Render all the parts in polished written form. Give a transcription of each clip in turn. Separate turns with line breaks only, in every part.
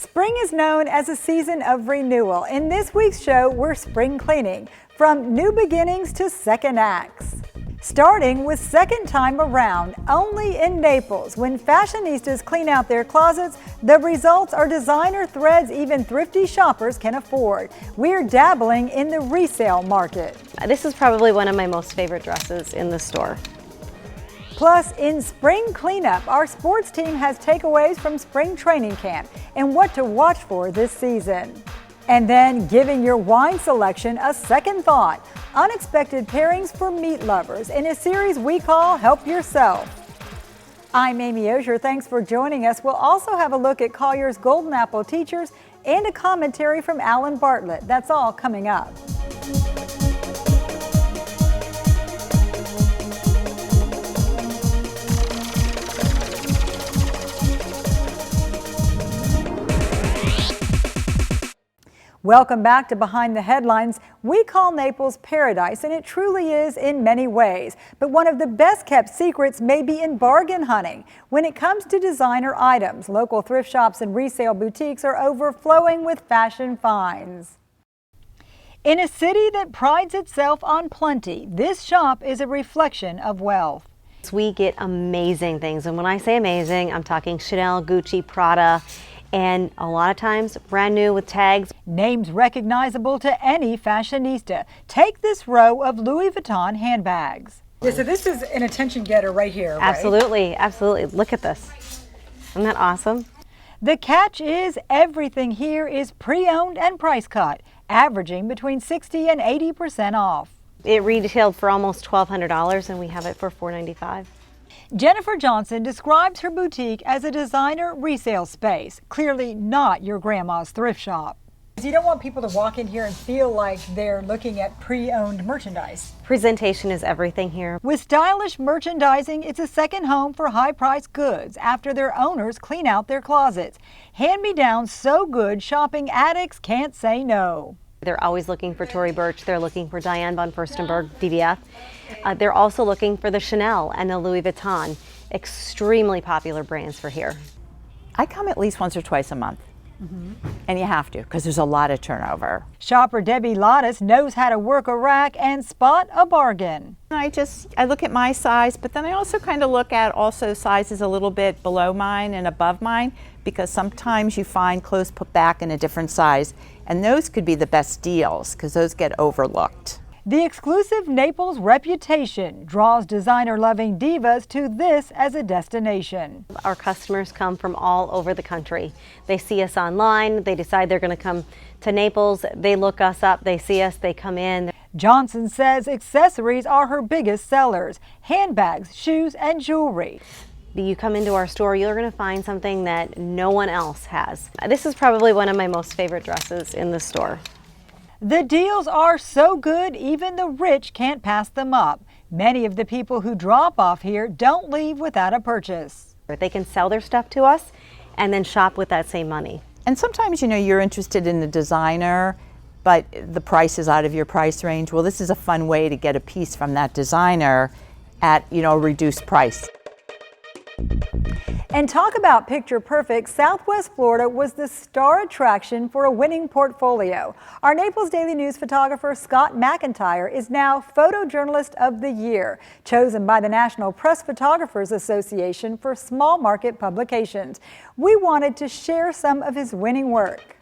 Spring is known as a season of renewal. In this week's show, we're spring cleaning, from new beginnings to second acts. Starting with Second Time Around, only in Naples. When fashionistas clean out their closets, the results are designer threads even thrifty shoppers can afford. We're dabbling in the resale market.
This is probably one of my most favorite dresses in the store.
Plus, in spring cleanup, our sports team has takeaways from spring training camp and what to watch for this season. And then giving your wine selection a second thought. Unexpected pairings for meat lovers in a series we call Help Yourself. I'm Amy Osier. Thanks for joining us. We'll also have a look at Collier's Golden Apple teachers and a commentary from Alan Bartlett. That's all coming up. Welcome back to Behind the Headlines. We call Naples paradise, and it truly is in many ways. But one of the best kept secrets may be in bargain hunting. When it comes to designer items, local thrift shops and resale boutiques are overflowing with fashion finds. In a city that prides itself on plenty, this shop is a reflection of wealth.
We get amazing things, and when I say amazing, I'm talking Chanel, Gucci, Prada, and a lot of times brand new with tags.
Names recognizable to any fashionista. Take this row of Louis Vuitton handbags. Yeah, so this is an attention getter right here, right?
Absolutely, absolutely. Look at this. Isn't that awesome?
The catch is everything here is pre-owned and price cut, averaging between 60 and 80% off.
It retailed for almost $1,200 and we have it for $495.
Jennifer Johnson describes her boutique as a designer resale space, clearly not your grandma's thrift shop. You don't want people to walk in here and feel like they're looking at pre-owned merchandise.
Presentation is everything here.
With stylish merchandising, it's a second home for high-priced goods after their owners clean out their closets. Hand-me-downs so good, shopping addicts can't say no.
They're always looking for Tory Burch. They're looking for Diane von Furstenberg, DVF. They're also looking for the Chanel and the Louis Vuitton. Extremely popular brands for here.
I come at least once or twice a month. And you have to, because there's a lot of turnover.
Shopper Debbie Lottis knows how to work a rack and spot a bargain.
I look at my size, but then I also kind of look at also sizes a little bit below mine and above mine, because sometimes you find clothes put back in a different size, and those could be the best deals because those get overlooked.
The exclusive Naples reputation draws designer-loving divas to this as a destination.
Our customers come from all over the country. They see us online, they decide they're going to come to Naples, they look us up, they see us, they come in.
Johnson says accessories are her biggest sellers: handbags, shoes, and jewelry.
You come into our store, you're going to find something that no one else has. This is probably one of my most favorite dresses in the store.
The deals are so good, even the rich can't pass them up. Many of the people who drop off here don't leave without a purchase.
They can sell their stuff to us and then shop with that same money.
And sometimes, you're interested in the designer, but the price is out of your price range. Well, this is a fun way to get a piece from that designer at, a reduced price.
And talk about picture perfect, Southwest Florida was the star attraction for a winning portfolio. Our Naples Daily News photographer Scott McIntyre is now Photojournalist of the Year, chosen by the National Press Photographers Association for small market publications. We wanted to share some of his winning work.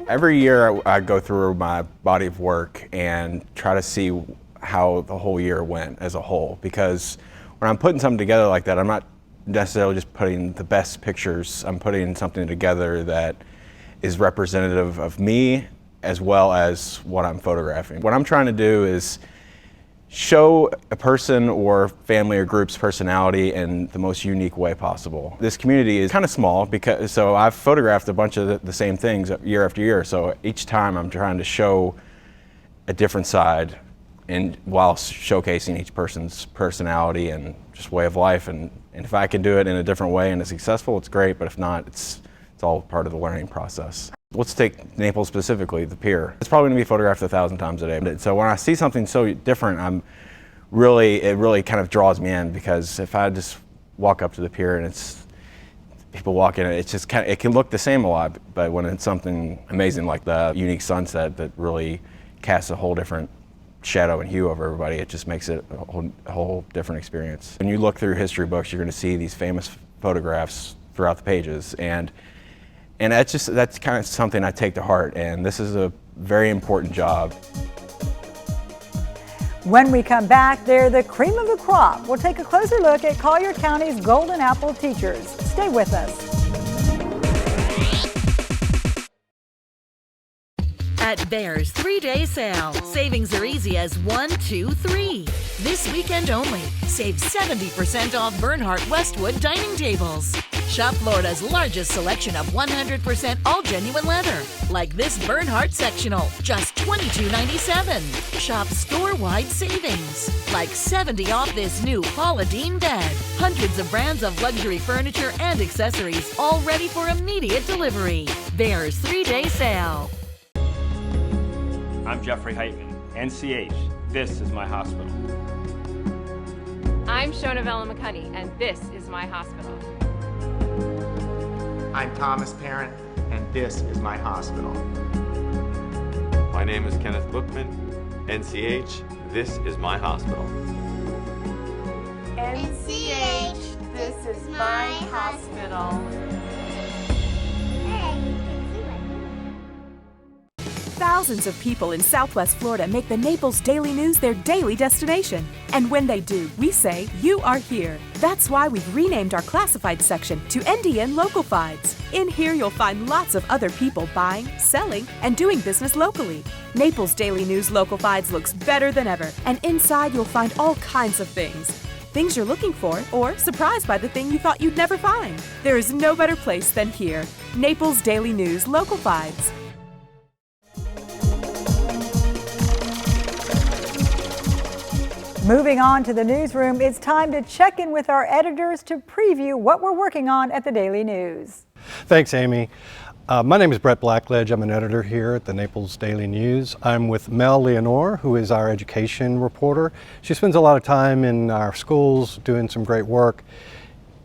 Every year I go through my body of work and try to see how the whole year went as a whole, because when I'm putting something together like that, I'm not necessarily just putting the best pictures. I'm putting something together that is representative of me as well as what I'm photographing. What I'm trying to do is show a person or family or group's personality in the most unique way possible. This community is kind of small, so I've photographed a bunch of the same things year after year, so each time I'm trying to show a different side, and while showcasing each person's personality and just way of life. And if I can do it in a different way and it's successful, it's great, but if not, it's all part of the learning process. Let's take Naples specifically, the pier. It's probably gonna be photographed 1,000 times a day. So when I see something so different, it really kind of draws me in, because if I just walk up to the pier and it's people walk in, it's just kind of, it can look the same a lot, but when it's something amazing like the unique sunset that really casts a whole different shadow and hue over everybody, it just makes it a whole different experience. When you look through history books, you're going to see these famous photographs throughout the pages, and that's kind of something I take to heart, and this is a very important job.
When we come back, they're the cream of the crop. We'll take a closer look at Collier County's Golden Apple teachers. Stay with us.
At Bear's 3-day sale, savings are easy as 1, 2, 3. This weekend only, save 70% off Bernhardt Westwood dining tables. Shop Florida's largest selection of 100% all genuine leather, like this Bernhardt sectional, just $22.97. Shop store-wide savings, like 70 off this new Paula Deen bed. Hundreds of brands of luxury furniture and accessories, all ready for immediate delivery. Bear's 3-day sale.
I'm Jeffrey Heitman, NCH. This is my hospital.
I'm Shona Vella McCunney, and this is my hospital.
I'm Thomas Parent, and this is my hospital.
My name is Kenneth Bookman, NCH. This is my hospital.
NCH, this is my hospital.
Thousands of people in Southwest Florida make the Naples Daily News their daily destination. And when they do, we say, you are here. That's why we've renamed our classified section to NDN Local Fides. In here, you'll find lots of other people buying, selling, and doing business locally. Naples Daily News Local Fides looks better than ever. And inside, you'll find all kinds of things. Things you're looking for, or surprised by the thing you thought you'd never find. There is no better place than here. Naples Daily News Local Fides.
Moving on to the newsroom, it's time to check in with our editors to preview what we're working on at the Daily News.
Thanks, Amy. My name is Brett Blackledge. I'm an editor here at the Naples Daily News. I'm with Mel Leonore, who is our education reporter. She spends a lot of time in our schools doing some great work.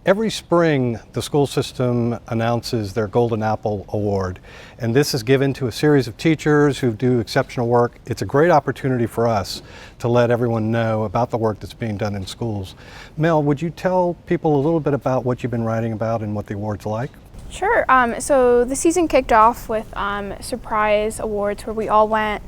Every spring, the school system announces their Golden Apple Award, and this is given to a series of teachers who do exceptional work. It's a great opportunity for us to let everyone know about the work that's being done in schools. Mel, would you tell people a little bit about what you've been writing about and what the award's like?
Sure. So the season kicked off with surprise awards where we all went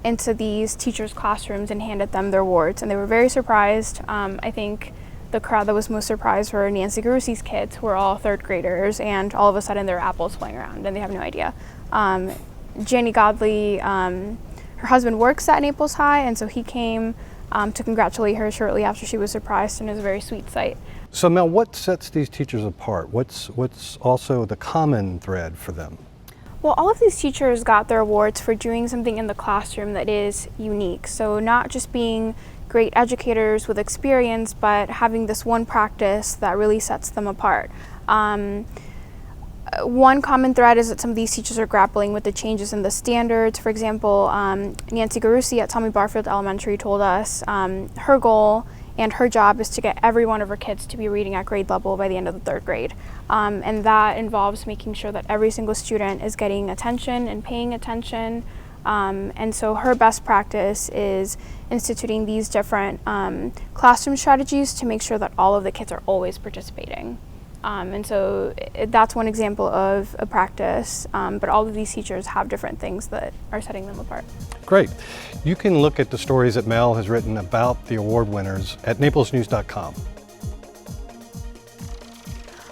into these teachers' classrooms and handed them their awards, and they were very surprised. I think the crowd that was most surprised were Nancy Garussi's kids, who are all third graders, and all of a sudden there are apples flying around and they have no idea. Janie Godley, her husband works at Naples High, and so he came to congratulate her shortly after she was surprised, and it was a very sweet sight.
So Mel, what sets these teachers apart? What's also the common thread for them?
Well, all of these teachers got their awards for doing something in the classroom that is unique. So not just being great educators with experience, but having this one practice that really sets them apart. One common thread is that some of these teachers are grappling with the changes in the standards. For example, Nancy Garussi at Tommy Barfield Elementary told us her goal and her job is to get every one of her kids to be reading at grade level by the end of the third grade. And that involves making sure that every single student is getting attention and paying attention. And so her best practice is instituting these different classroom strategies to make sure that all of the kids are always participating. And so that's one example of a practice, but all of these teachers have different things that are setting them apart.
Great. You can look at the stories that Mel has written about the award winners at naplesnews.com.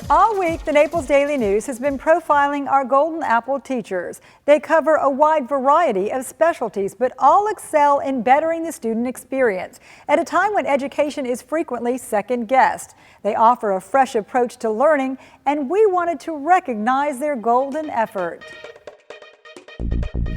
All week, the Naples Daily News has been profiling our Golden Apple teachers. They cover a wide variety of specialties, but all excel in bettering the student experience at a time when education is frequently second-guessed. They offer a fresh approach to learning, and we wanted to recognize their golden effort.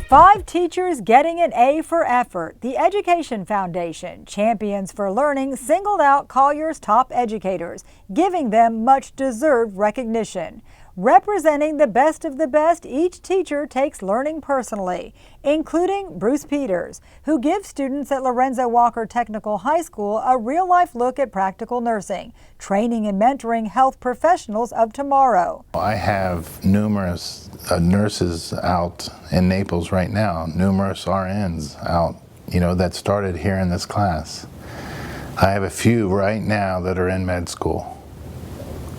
5 teachers getting an A for effort. The Education Foundation, Champions for Learning, singled out Collier's top educators, giving them much-deserved recognition. Representing the best of the best, each teacher takes learning personally, including Bruce Peters, who gives students at Lorenzo Walker Technical High School a real-life look at practical nursing, training and mentoring health professionals of tomorrow.
I have numerous nurses out in Naples right now, numerous RNs out, that started here in this class. I have a few right now that are in med school.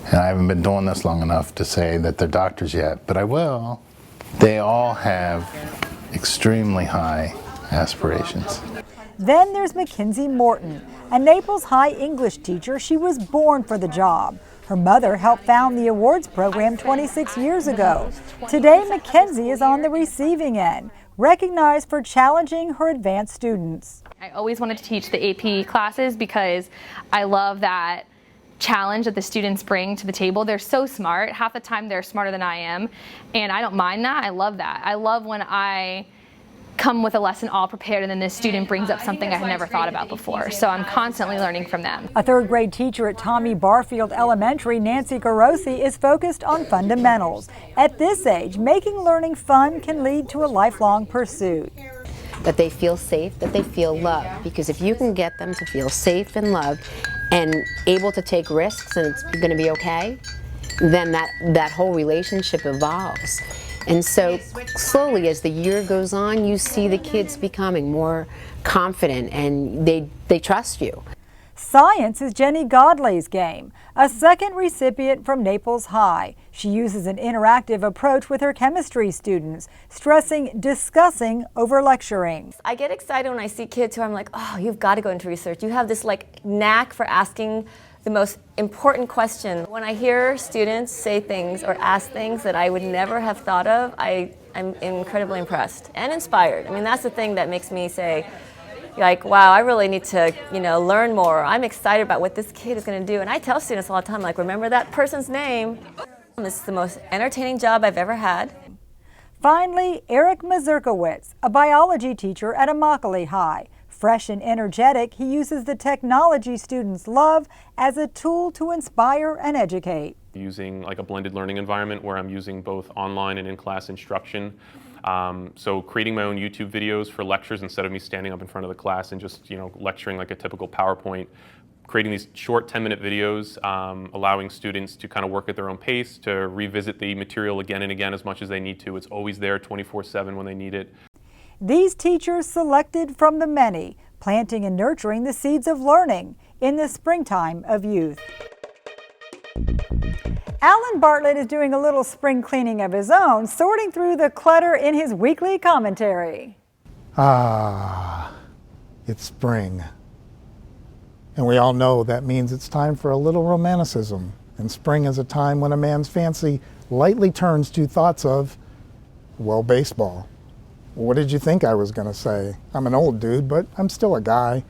And I haven't been doing this long enough to say that they're doctors yet, but I will. They all have extremely high aspirations.
Then there's Mackenzie Morton, a Naples High English teacher. She was born for the job. Her mother helped found the awards program 26 years ago. Today, Mackenzie is on the receiving end, recognized for challenging her advanced students.
I always wanted to teach the AP classes because I love that challenge that the students bring to the table. They're so smart. Half the time they're smarter than I am, and I don't mind that. I love that. I love when I come with a lesson all prepared and then this student brings up something I had never thought about before. So I'm constantly learning from them.
A third grade teacher at Tommy Barfield Elementary, Nancy Garosi, is focused on fundamentals. At this age, making learning fun can lead to a lifelong pursuit.
That they feel safe, that they feel loved, because if you can get them to feel safe and loved and able to take risks and it's going to be okay, then that whole relationship evolves. And so slowly as the year goes on, you see the kids becoming more confident and they trust you.
Science is Jenny Godley's game, a second recipient from Naples High. She uses an interactive approach with her chemistry students, stressing discussing over lecturing.
I get excited when I see kids who I'm like, oh, you've got to go into research. You have this knack for asking the most important question. When I hear students say things or ask things that I would never have thought of, I'm incredibly impressed and inspired. I mean, that's the thing that makes me say, wow, I really need to, learn more. I'm excited about what this kid is going to do. And I tell students all the time, remember that person's name. This is the most entertaining job I've ever had.
Finally, Eric Mazurkowitz, a biology teacher at Immokalee High. Fresh and energetic, he uses the technology students love as a tool to inspire and educate.
Using a blended learning environment where I'm using both online and in-class instruction. So creating my own YouTube videos for lectures instead of me standing up in front of the class and just lecturing like a typical PowerPoint. Creating these short 10-minute videos, allowing students to kind of work at their own pace, to revisit the material again and again as much as they need to. It's always there 24/7 when they need it.
These teachers selected from the many, planting and nurturing the seeds of learning in the springtime of youth. Alan Bartlett is doing a little spring cleaning of his own, sorting through the clutter in his weekly commentary.
It's spring. And we all know that means it's time for a little romanticism. And spring is a time when a man's fancy lightly turns to thoughts of, well, baseball. What did you think I was going to say? I'm an old dude, but I'm still a guy.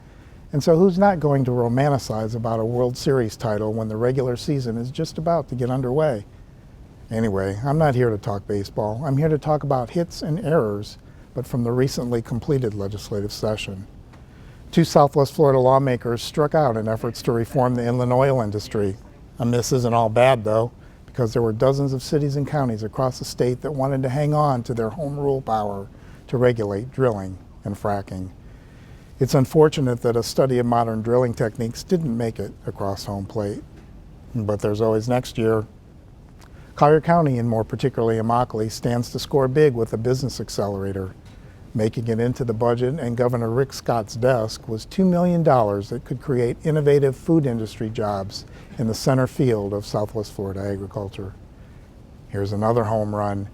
And so who's not going to romanticize about a World Series title when the regular season is just about to get underway? Anyway, I'm not here to talk baseball. I'm here to talk about hits and errors, but from the recently completed legislative session. 2 Southwest Florida lawmakers struck out in efforts to reform the inland oil industry. And this isn't all bad, though, because there were dozens of cities and counties across the state that wanted to hang on to their home rule power to regulate drilling and fracking. It's unfortunate that a study of modern drilling techniques didn't make it across home plate. But there's always next year. Collier County, and more particularly Immokalee, stands to score big with a business accelerator. Making it into the budget and Governor Rick Scott's desk was $2 million that could create innovative food industry jobs in the center field of Southwest Florida agriculture. Here's another home run.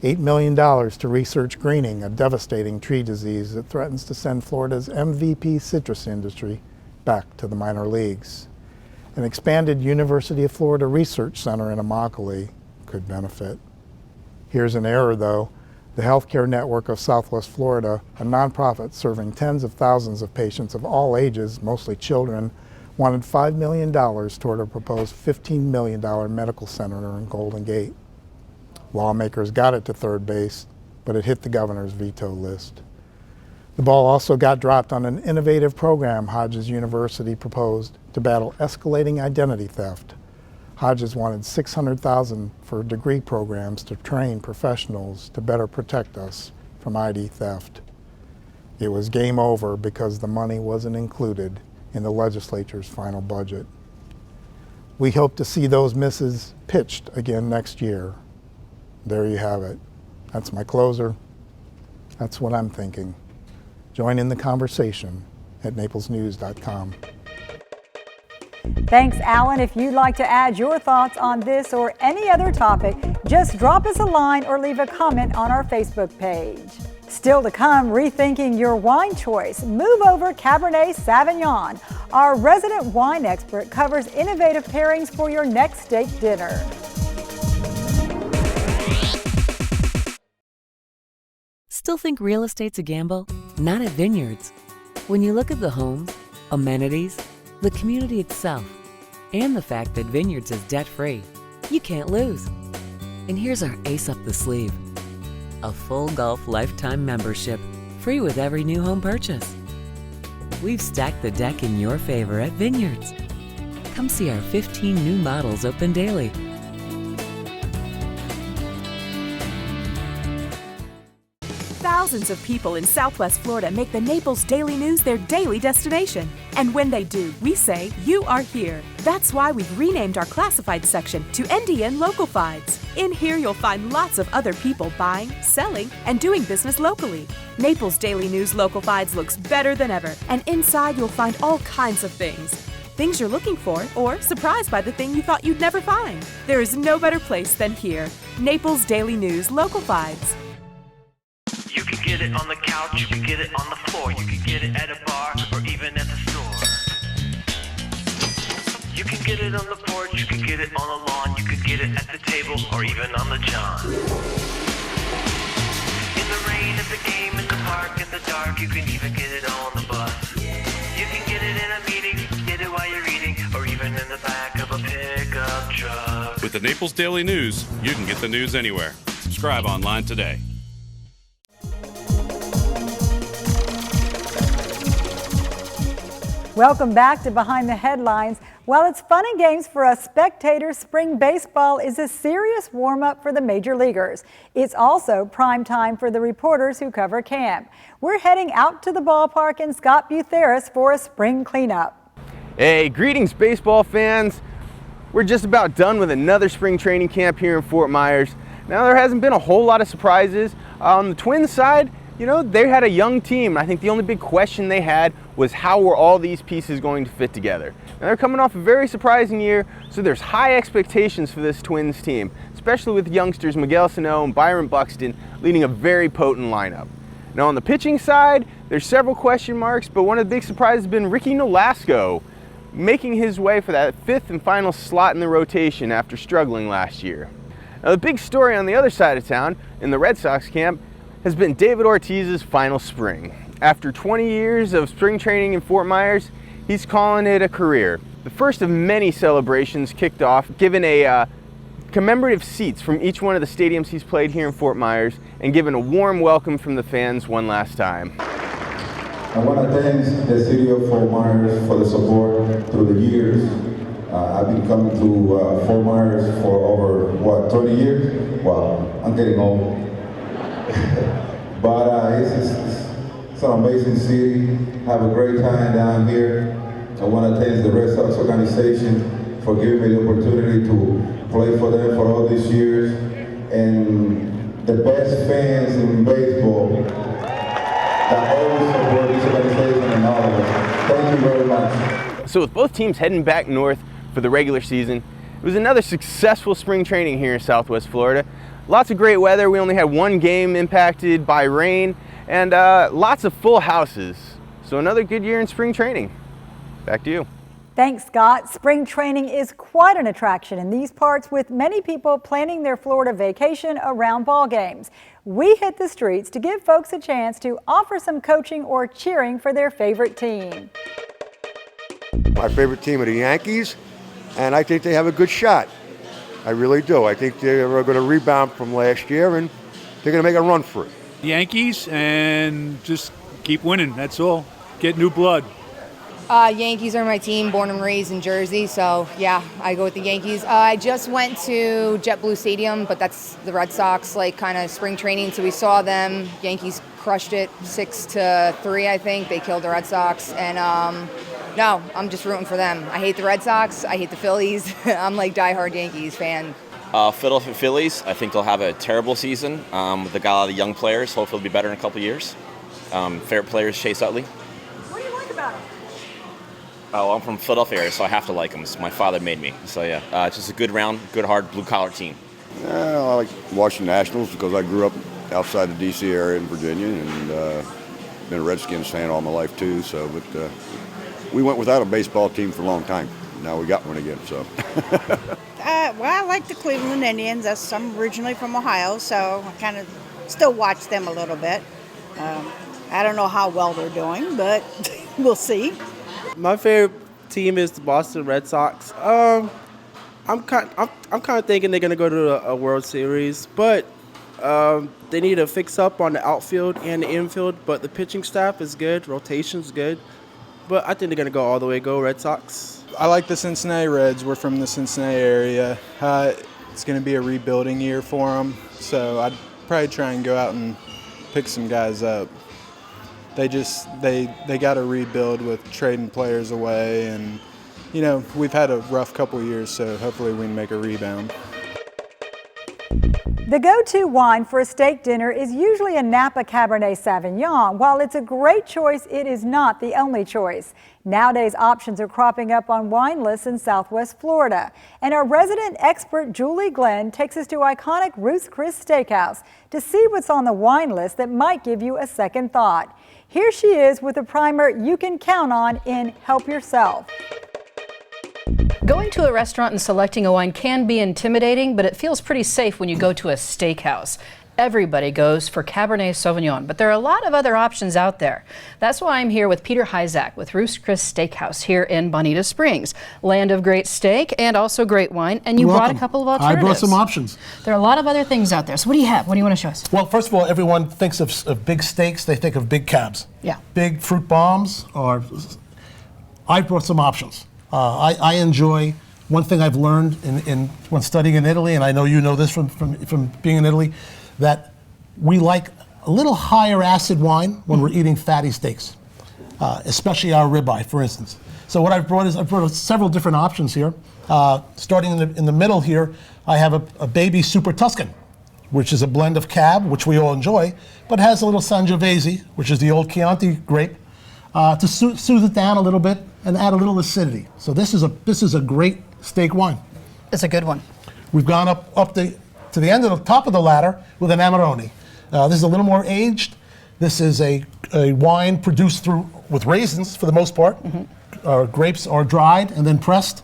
$8 million to research greening, a devastating tree disease that threatens to send Florida's MVP citrus industry back to the minor leagues. An expanded University of Florida Research Center in Immokalee could benefit. Here's an error, though. The Healthcare Network of Southwest Florida, a nonprofit serving tens of thousands of patients of all ages, mostly children, wanted $5 million toward a proposed $15 million medical center in Golden Gate. Lawmakers got it to third base, but it hit the governor's veto list. The ball also got dropped on an innovative program Hodges University proposed to battle escalating identity theft. Hodges wanted $600,000 for degree programs to train professionals to better protect us from ID theft. It was game over because the money wasn't included in the legislature's final budget. We hope to see those misses pitched again next year. There you have it. That's my closer. That's what I'm thinking. Join in the conversation at naplesnews.com.
Thanks, Alan. If you'd like to add your thoughts on this or any other topic, just drop us a line or leave a comment on our Facebook page. Still to come, rethinking your wine choice. Move over Cabernet Sauvignon. Our resident wine expert covers innovative pairings for your next steak dinner.
Still think real estate's a gamble? Not at Vineyards. When you look at the homes, amenities, the community itself, and the fact that Vineyards is debt-free, you can't lose. And here's our ace up the sleeve. A full golf lifetime membership, free with every new home purchase. We've stacked the deck in your favor at Vineyards. Come see our 15 new models open daily.
Thousands of people in Southwest Florida make the Naples Daily News their daily destination. And when they do, we say, you are here. That's why we've renamed our classified section to NDN Localfieds. In here, you'll find lots of other people buying, selling, and doing business locally. Naples Daily News Localfieds looks better than ever. And inside, you'll find all kinds of things. Things you're looking for, or surprised by the thing you thought you'd never find. There is no better place than here. Naples Daily News Localfieds.
You can get it on the couch, you can get it on the floor, you can get it at a bar or even at the store. You can get it on the porch, you can get it on the lawn, you can get it at the table or even on the john. In the rain, at the game, in the park, in the dark, you can even get it on the bus. You can get it in a meeting, get it while you're eating, or even in the back of a pickup truck.
With the Naples Daily News, you can get the news anywhere. Subscribe online today.
Welcome back to Behind the Headlines. While it's fun and games for us spectators, spring baseball is a serious warm-up for the major leaguers. It's also prime time for the reporters who cover camp. We're heading out to the ballpark in Scott Butheris for a spring cleanup.
Hey, greetings baseball fans. We're just about done with another spring training camp here in Fort Myers. Now, there hasn't been a whole lot of surprises. On the Twins side, you know, they had a young team. I think the only big question they had was how were all these pieces going to fit together. Now, they're coming off a very surprising year, so there's high expectations for this Twins team, especially with youngsters Miguel Sano and Byron Buxton leading a very potent lineup. Now, on the pitching side, there's several question marks, but one of the big surprises has been Ricky Nolasco making his way for that fifth and final slot in the rotation after struggling last year. Now, the big story on the other side of town, in the Red Sox camp, has been David Ortiz's final spring. After 20 years of spring training in Fort Myers, he's calling it a career. The first of many celebrations kicked off, given a commemorative seats from each one of the stadiums he's played here in Fort Myers, and given a warm welcome from the fans one last time.
I want to thank the city of Fort Myers for the support through the years. I've been coming to Fort Myers for over, 20 years? Wow, I'm getting old. But it's an amazing city. Have a great time down here. I want to thank the Red Sox organization for giving me the opportunity to play for them for all these years. And the best fans in baseball that always support this organization and all of us. Thank you very much.
So with both teams heading back north for the regular season, it was another successful spring training here in Southwest Florida. Lots of great weather. We only had one game impacted by rain, and lots of full houses. So another good year in spring training. Back to you.
Thanks, Scott. Spring training is quite an attraction in these parts, with many people planning their Florida vacation around ball games. We hit the streets to give folks a chance to offer some coaching or cheering for their favorite team.
My favorite team are the Yankees, and I think they have a good shot. I really do. I think they're going to rebound from last year, and they're going to make a run for it.
Yankees, and just keep winning, that's all. Get new blood.
Yankees are my team, born and raised in Jersey, so yeah, I go with the Yankees. I just went to JetBlue Stadium, but that's the Red Sox, like kind of spring training, so we saw them. Yankees crushed it 6-3, I think. They killed the Red Sox, and no, I'm just rooting for them. I hate the Red Sox, I hate the Phillies. I'm like diehard Yankees fan.
Philadelphia Phillies, I think they'll have a terrible season. They got a lot of young players, hopefully it'll be better in a couple of years. Favorite player is Chase Utley.
What do you like about him?
Oh, I'm from Philadelphia area, so I have to like them. My father made me. So yeah, it's just a good round, good hard blue-collar team.
I like Washington Nationals because I grew up outside the D.C. area in Virginia and been a Redskins fan all my life too. So, but we went without a baseball team for a long time. Now we got one again. So.
Well, I like the Cleveland Indians. I'm originally from Ohio, so I kind of still watch them a little bit. I don't know how well they're doing, but we'll see.
My favorite team is the Boston Red Sox. I'm kind of thinking they're gonna go to a World Series, but they need to fix up on the outfield and the infield. But the pitching staff is good, rotation's good. But I think they're gonna go all the way. Go Red Sox.
I like the Cincinnati Reds. We're from the Cincinnati area. It's gonna be a rebuilding year for them, so I'd probably try and go out and pick some guys up. They got to rebuild with trading players away, and you know, we've had a rough couple of years, so hopefully we can make a rebound.
The go-to wine for a steak dinner is usually a Napa Cabernet Sauvignon. While it's a great choice, it is not the only choice. Nowadays, options are cropping up on wine lists in Southwest Florida. And our resident expert, Julie Glenn, takes us to iconic Ruth's Chris Steakhouse to see what's on the wine list that might give you a second thought. Here she is with a primer you can count on in Help Yourself.
Going to a restaurant and selecting a wine can be intimidating, but it feels pretty safe when you go to a steakhouse. Everybody goes for Cabernet Sauvignon, but there are a lot of other options out there. That's why I'm here with Peter Hyzak with Ruth's Chris Steakhouse here in Bonita Springs, land of great steak and also great wine. And you brought a couple of alternatives.
I brought some options.
There are a lot of other things out there. So what do you have? What do you want to show us?
Well, first of all, everyone thinks of big steaks. They think of big cabs.
Yeah.
Big fruit bombs. Or I brought some options. I enjoy. One thing I've learned when studying in Italy, and I know you know this from being in Italy, that we like a little higher acid wine when we're eating fatty steaks, especially our ribeye, for instance. So what I've brought is several different options here. Starting in the middle here, I have a baby Super Tuscan, which is a blend of cab, which we all enjoy, but has a little Sangiovese, which is the old Chianti grape, to soothe it down a little bit and add a little acidity. So this is a great steak wine.
It's a good one.
We've gone up to the end of the top of the ladder with an Amarone. This is a little more aged. This is a wine produced with raisins for the most part. Mm-hmm. Grapes are dried and then pressed.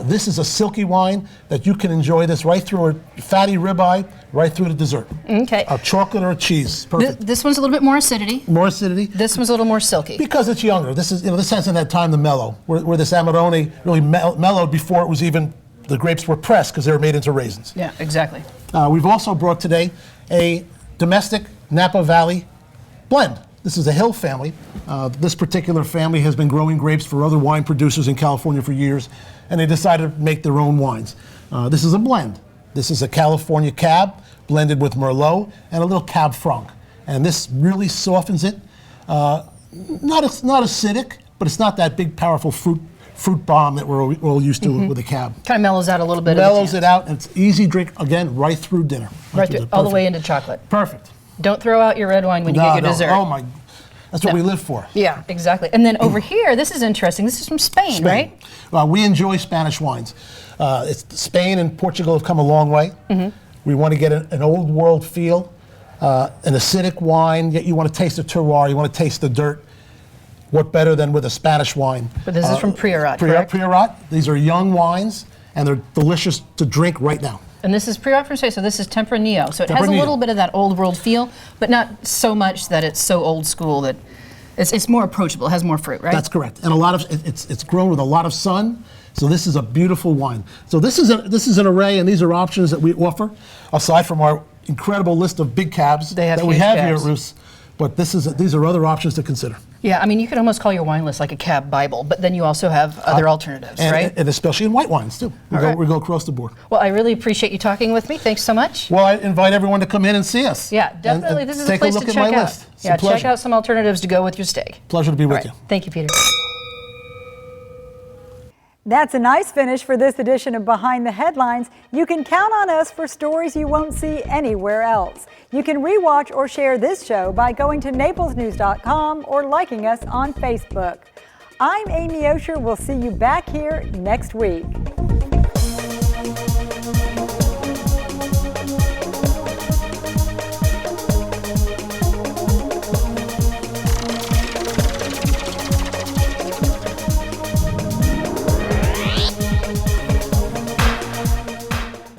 This is a silky wine that you can enjoy this right through a fatty ribeye, right through to dessert.
Okay.
A chocolate or a cheese, perfect.
This one's a little bit more acidity.
More acidity. This
one's a little more silky.
Because it's younger. This hasn't had time to mellow. Where this Amarone really mellowed before it was even, the grapes were pressed because they were made into raisins.
Yeah, exactly.
We've also brought today a domestic Napa Valley blend. This is a Hill family. This particular family has been growing grapes for other wine producers in California for years, and they decided to make their own wines. This is a blend. This is a California Cab blended with Merlot and a little Cab Franc. And this really softens it. Not acidic, but it's not that big, powerful fruit bomb that we're all used to with a Cab.
Kind of mellows out a little bit.
Mellows it out, and it's easy drink, again, right through dinner.
Right through, all the way into chocolate.
Perfect.
Don't throw out your red wine when you get your dessert.
Oh my, that's what we live for.
Yeah, exactly. And then over here, this is interesting. This is from Spain, right?
Well, we enjoy Spanish wines. Spain and Portugal have come a long way. Mm-hmm. We want to get an old world feel, an acidic wine, yet you want to taste the terroir, you want to taste the dirt. What better than with a Spanish wine?
But this is from Priorat, correct?
Priorat. These are young wines, and they're delicious to drink right now.
And this is Priorat from Spain, so this is Tempranillo. So it has a little bit of that old world feel, but not so much that it's so old school that it's more approachable. It has more fruit, right?
That's correct. And it's grown with a lot of sun, so this is a beautiful wine. So this is an array, and these are options that we offer, aside from our incredible list of big cabs that we have here at Ruth's. But these are other options to consider.
Yeah, I mean, you could almost call your wine list like a cab Bible, but then you also have other alternatives, right?
And especially in white wines, too. We go across the board.
Well, I really appreciate you talking with me. Thanks so much.
Well, I invite everyone to come in and see us.
Yeah, definitely. This is a place to check out.
Take a look at my list.
Yeah, check out some alternatives to go with your steak.
Pleasure to be with you.
Thank you, Peter.
That's a nice finish for this edition of Behind the Headlines. You can count on us for stories you won't see anywhere else. You can rewatch or share this show by going to naplesnews.com or liking us on Facebook. I'm Amy Osher. We'll see you back here next week.